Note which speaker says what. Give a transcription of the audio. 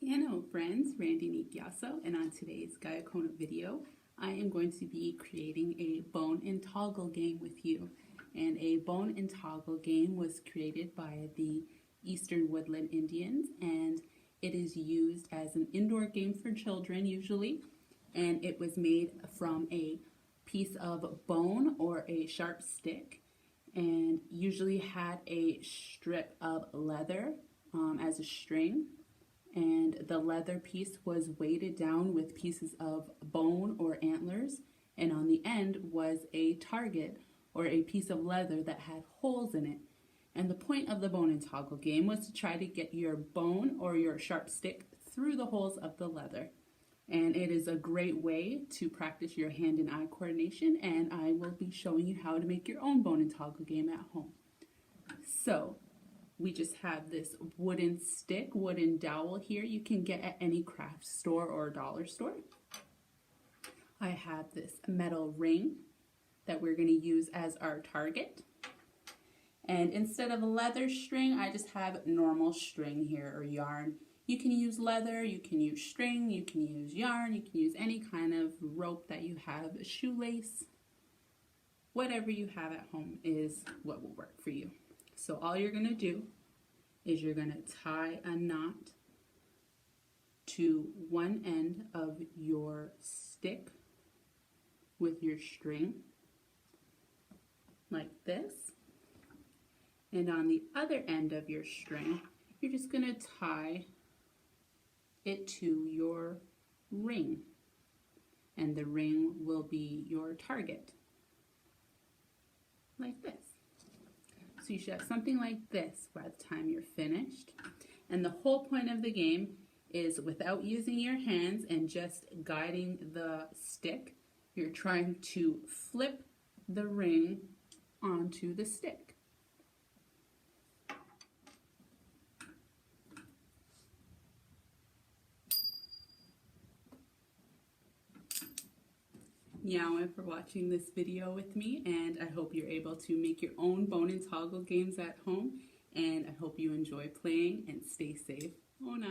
Speaker 1: Hello friends, Randi and on today's Gayogohó video, I am going to be creating a bone and toggle game with you. And a bone and toggle game was created by the Eastern Woodland Indians, and it is used as an indoor game for children usually, and it was made from a piece of bone or a sharp stick, and usually had a strip of leather as a string. And the leather piece was weighted down with pieces of bone or antlers, and on the end was a target or a piece of leather that had holes in it. And the point of the bone and toggle game was to try to get your bone or your sharp stick through the holes of the leather. And it is a great way to practice your hand and eye coordination, and I will be showing you how to make your own bone and toggle game at home. So we just have this wooden stick, wooden dowel here you can get at any craft store or dollar store. I have this metal ring that we're going to use as our target. And instead of a leather string, I just have normal string here, or yarn. You can use leather, you can use string, you can use yarn, you can use any kind of rope that you have, a shoelace. Whatever you have at home is what will work for you. So all you're going to do is you're going to tie a knot to one end of your stick with your string, like this. And on the other end of your string, you're just going to tie it to your ring. And the ring will be your target, like this. So you should have something like this by the time you're finished. And the whole point of the game is, without using your hands and just guiding the stick, you're trying to flip the ring onto the stick. Meow for watching this video with me, and I hope you're able to make your own bone and toggle games at home, and I hope you enjoy playing and stay safe. Ona.